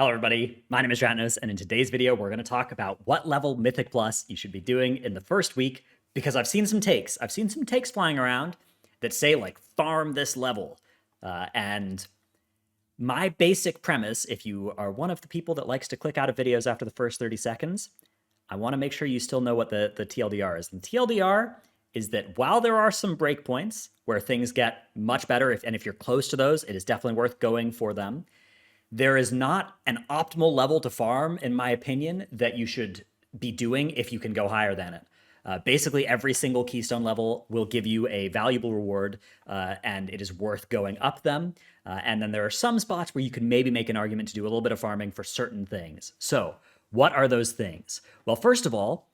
Hello everybody, my name is Ratnos, and in today's video we're going to talk about what level Mythic Plus you should be doing in the first week, because I've seen some takes flying around that say like farm this level, and my basic premise, if you are one of the people that likes to click out of videos after the first 30 seconds, I want to make sure you still know what the TLDR is. And TLDR is that while there are some breakpoints where things get much better, if you're close to those, it is definitely worth going for them. There is not an optimal level to farm, in my opinion, that you should be doing if you can go higher than it. Basically, every single keystone level will give you a valuable reward, and it is worth going up them. And then there are some spots where you can maybe make an argument to do a little bit of farming for certain things. So what are those things? Well, first of all,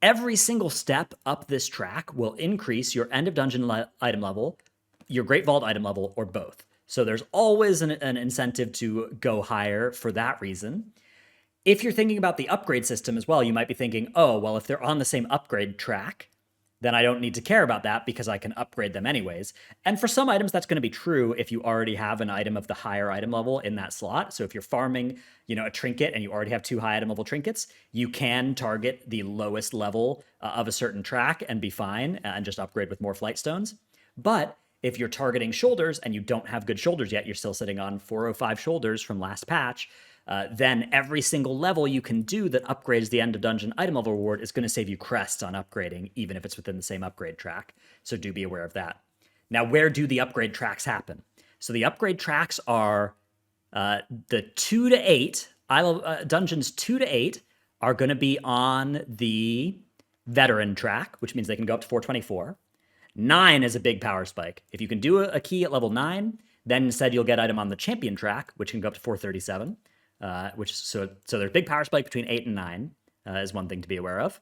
every single step up this track will increase your end of dungeon item level, your Great Vault item level, or both. So there's always an incentive to go higher for that reason. If you're thinking about the upgrade system as well, you might be thinking, oh, well, if they're on the same upgrade track, then I don't need to care about that because I can upgrade them anyways. And for some items, that's going to be true if you already have an item of the higher item level in that slot. So if you're farming, a trinket and you already have 2 high item level trinkets, you can target the lowest level of a certain track and be fine and just upgrade with more flight stones. But if you're targeting shoulders and you don't have good shoulders yet, you're still sitting on 405 shoulders from last patch, then every single level you can do that upgrades the end of dungeon item level reward is going to save you crests on upgrading, even if it's within the same upgrade track. So do be aware of that. Now, where do the upgrade tracks happen? So the upgrade tracks are the 2 to 8, dungeons 2 to 8 are going to be on the veteran track, which means they can go up to 424. 9 is a big power spike. If you can do a key at level 9, then instead you'll get item on the champion track, which can go up to 437. So there's big power spike between 8 and 9 is one thing to be aware of.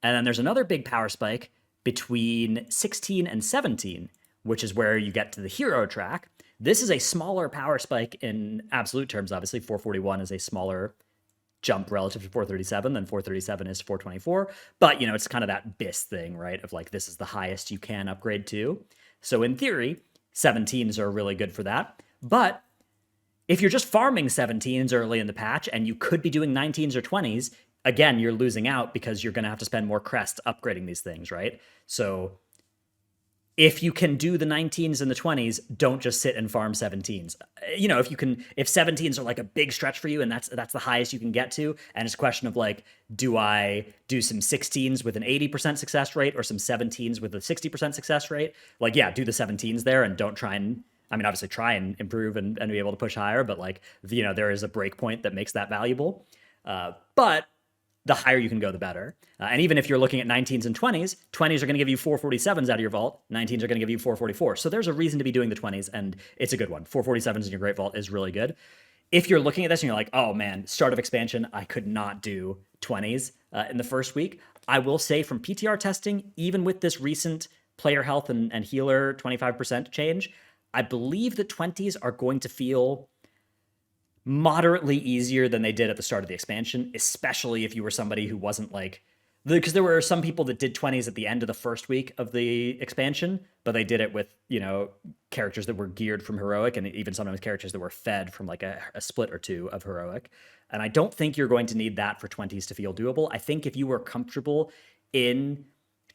And then there's another big power spike between 16 and 17, which is where you get to the hero track. This is a smaller power spike in absolute terms, obviously. 441 is a smaller jump relative to 437 than 437 is to 424. But, it's kind of that BIS thing, right? Of like, this is the highest you can upgrade to. So in theory, 17s are really good for that. But if you're just farming 17s early in the patch and you could be doing 19s or 20s, again, you're losing out because you're going to have to spend more crests upgrading these things, right? So if you can do the 19s and the 20s, don't just sit and farm 17s. If 17s are like a big stretch for you and that's the highest you can get to, and it's a question of like, do I do some 16s with an 80% success rate or some 17s with a 60% success rate? Like, yeah, do the 17s there and don't try and, obviously try and improve and be able to push higher, but like, there is a break point that makes that valuable. But the higher you can go, the better. And even if you're looking at 19s and 20s, 20s are going to give you 447s out of your vault. 19s are going to give you 444. So there's a reason to be doing the 20s, and it's a good one. 447s in your Great Vault is really good. If you're looking at this and you're like, oh man, start of expansion, I could not do 20s in the first week. I will say from PTR testing, even with this recent player health and healer 25% change, I believe the 20s are going to feel moderately easier than they did at the start of the expansion, especially if you were somebody who wasn't like, because there were some people that did 20s at the end of the first week of the expansion, but they did it with, characters that were geared from heroic, and even sometimes characters that were fed from like a split or 2 of heroic. And I don't think you're going to need that for 20s to feel doable. I think if you were comfortable in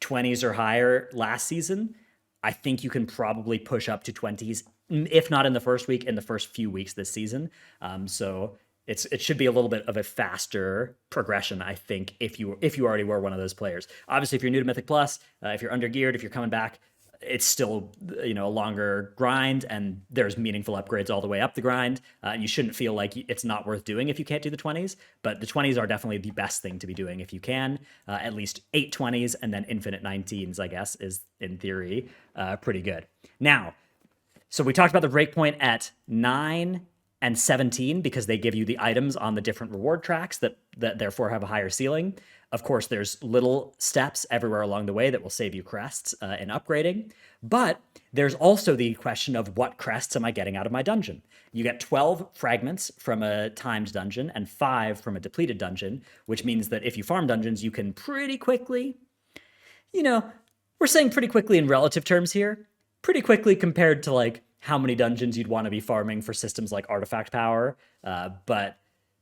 20s or higher last season, I think you can probably push up to 20s, if not in the first week, in the first few weeks this season. So it should be a little bit of a faster progression, I think, if you already were one of those players. Obviously, if you're new to Mythic Plus, if you're under geared, if you're coming back, it's still a longer grind, and there's meaningful upgrades all the way up the grind. And you shouldn't feel like it's not worth doing if you can't do the 20s, but the 20s are definitely the best thing to be doing if you can. At least 8 20s and then infinite 19s, I guess, is in theory pretty good. Now, so we talked about the breakpoint at 9 and 17 because they give you the items on the different reward tracks that therefore have a higher ceiling. Of course, there's little steps everywhere along the way that will save you crests in upgrading. But there's also the question of what crests am I getting out of my dungeon? You get 12 fragments from a timed dungeon and 5 from a depleted dungeon, which means that if you farm dungeons, you can pretty quickly, we're saying pretty quickly in relative terms here, pretty quickly compared to like how many dungeons you'd want to be farming for systems like artifact power. But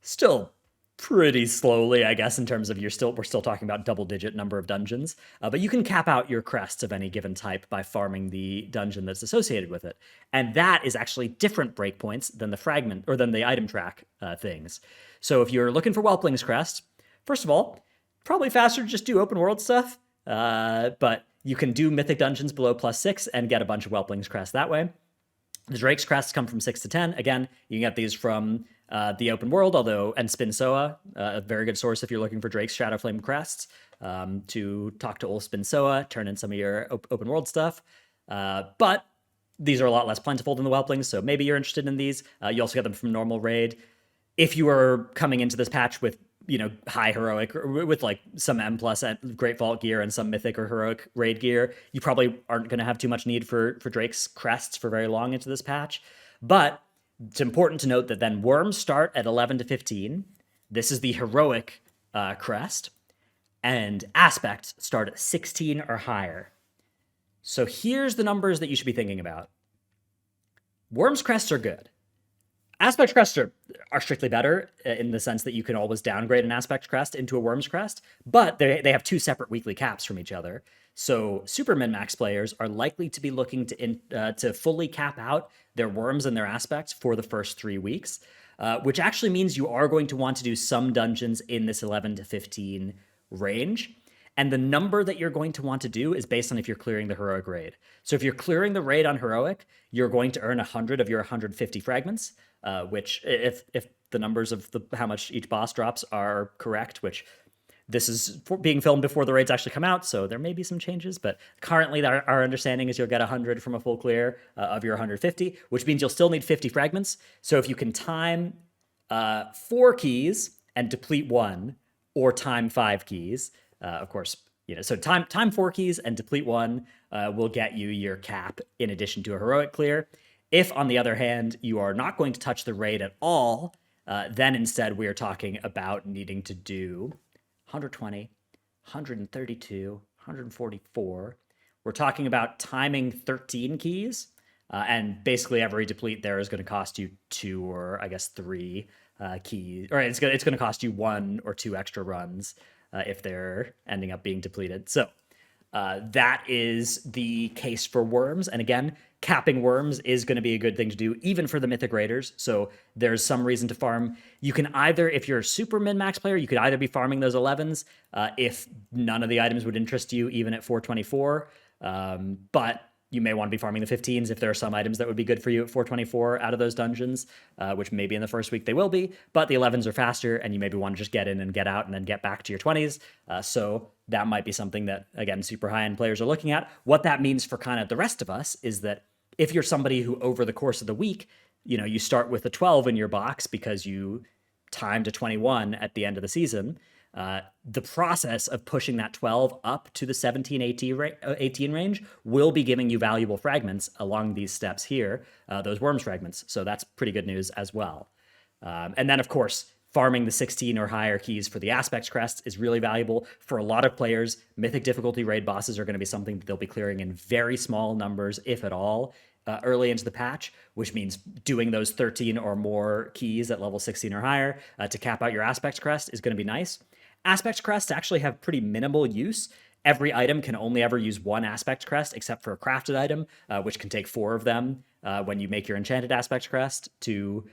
Still pretty slowly, I guess, in terms of we're still talking about double-digit number of dungeons. But you can cap out your crests of any given type by farming the dungeon that's associated with it, and that is actually different breakpoints than the fragment or than the item track things. So if you're looking for Whelpling's Crest, first of all, probably faster to just do open world stuff. But you can do mythic dungeons below +6 and get a bunch of Whelpling's Crest that way. The Drake's Crests come from 6 to 10. Again, you can get these from the open world, and Spinsoa, a very good source if you're looking for Drake's Shadowflame Crests, to talk to old Spinsoa, turn in some of your open world stuff. But these are a lot less plentiful than the Whelplings, so maybe you're interested in these. You also get them from normal raid. If you are coming into this patch with high heroic, or with like some M plus Great Vault gear and some mythic or heroic raid gear, you probably aren't going to have too much need for Drake's Crests for very long into this patch. But it's important to note that then Worms start at 11 to 15. This is the heroic crest, and Aspects start at 16 or higher. So here's the numbers that you should be thinking about. Worms Crests are good. Aspect Crests are strictly better in the sense that you can always downgrade an Aspect Crest into a Worms Crest, but they have two separate weekly caps from each other. So super min-max players are likely to be looking to fully cap out their Worms and their Aspects for the first 3 weeks, which actually means you are going to want to do some dungeons in this 11 to 15 range. And the number that you're going to want to do is based on if you're clearing the heroic raid. So if you're clearing the raid on heroic, you're going to earn 100 of your 150 fragments, which if the numbers of how much each boss drops are correct, which this is being filmed before the raids actually come out, so there may be some changes, but currently our understanding is you'll get 100 from a full clear of your 150, which means you'll still need 50 fragments. So if you can time 4 keys and deplete 1, or time 5 keys, of course, so time 4 keys and deplete 1 will get you your cap in addition to a heroic clear. If, on the other hand, you are not going to touch the raid at all, then instead we are talking about needing to do 120, 132, 144. We're talking about timing 13 keys, and basically every deplete there is going to cost you 2 or I guess 3 keys, or it's going to cost you 1 or 2 extra runs if they're ending up being depleted. So that is the case for Worms. And again, capping Worms is going to be a good thing to do, even for the Mythic Raiders. So there's some reason to farm. You can either, if you're a super min-max player, you could either be farming those 11s if none of the items would interest you, even at 424. But you may want to be farming the 15s if there are some items that would be good for you at 424 out of those dungeons, which maybe in the first week they will be, but the 11s are faster and you maybe want to just get in and get out and then get back to your 20s. So that might be something that, again, super high-end players are looking at. What that means for kind of the rest of us is that if you're somebody who over the course of the week, you start with a 12 in your box because you timed a 21 at the end of the season, the process of pushing that 12 up to the 17, 18 range will be giving you valuable fragments along these steps here, those Worms fragments. So that's pretty good news as well. And then, of course, farming the 16 or higher keys for the Aspects Crest is really valuable. For a lot of players, Mythic difficulty raid bosses are going to be something that they'll be clearing in very small numbers, if at all, early into the patch, which means doing those 13 or more keys at level 16 or higher to cap out your Aspects Crest is going to be nice. Aspect Crests actually have pretty minimal use. Every item can only ever use 1 Aspect Crest, except for a crafted item, which can take 4 of them when you make your enchanted Aspect Crest to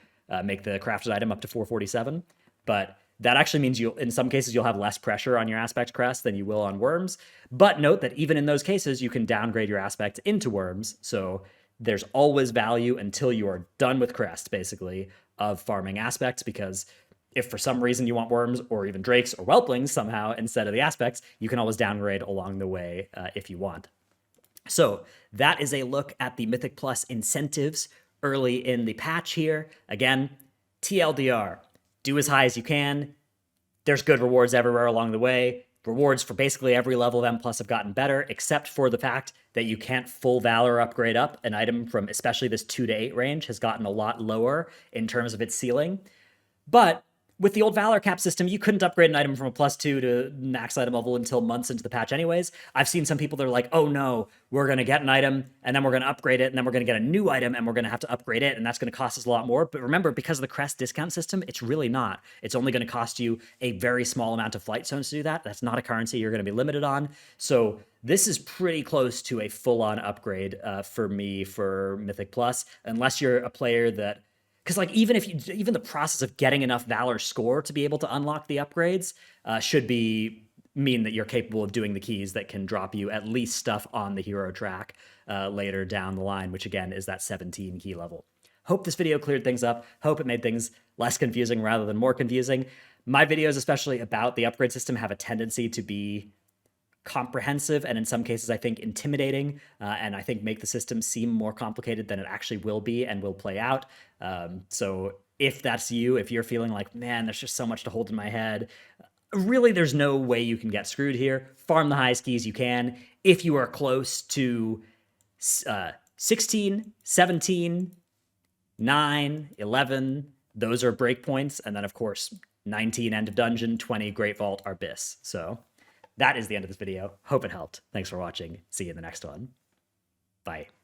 make the crafted item up to 447. But that actually means in some cases you'll have less pressure on your Aspect Crest than you will on Worms. But note that even in those cases, you can downgrade your Aspect into Worms. So there's always value until you are done with Crest, basically, of farming Aspects, because if for some reason you want Worms or even Drakes or Whelplings somehow instead of the Aspects, you can always downgrade along the way if you want. So that is a look at the Mythic Plus incentives early in the patch here. Again, TLDR, do as high as you can. There's good rewards everywhere along the way. Rewards for basically every level of M Plus have gotten better, except for the fact that you can't full Valor upgrade up. An item from especially this 2 to 8 range has gotten a lot lower in terms of its ceiling. But with the old Valor cap system, you couldn't upgrade an item from a +2 to max item level until months into the patch anyways. I've seen some people that are like, oh no, we're going to get an item and then we're going to upgrade it and then we're going to get a new item and we're going to have to upgrade it and that's going to cost us a lot more. But remember, because of the Crest discount system, it's really not. It's only going to cost you a very small amount of flight stones to do that. That's not a currency you're going to be limited on. So this is pretty close to a full-on upgrade for me for Mythic Plus, unless you're a player that, because like even the process of getting enough Valor score to be able to unlock the upgrades should mean that you're capable of doing the keys that can drop you at least stuff on the hero track later down the line, which again is that 17 key level. Hope this video cleared things up. Hope it made things less confusing rather than more confusing. My videos, especially about the upgrade system, have a tendency to be comprehensive and in some cases I think intimidating, and I think make the system seem more complicated than it actually will be and will play out. So if that's you, if you're feeling like, man, there's just so much to hold in my head, really there's no way you can get screwed here. Farm the highest keys you can. If you are close to 16, 17, 9, 11, those are breakpoints, and then of course 19 end of dungeon, 20 Great Vault are bis. So that is the end of this video. Hope it helped. Thanks for watching. See you in the next one. Bye.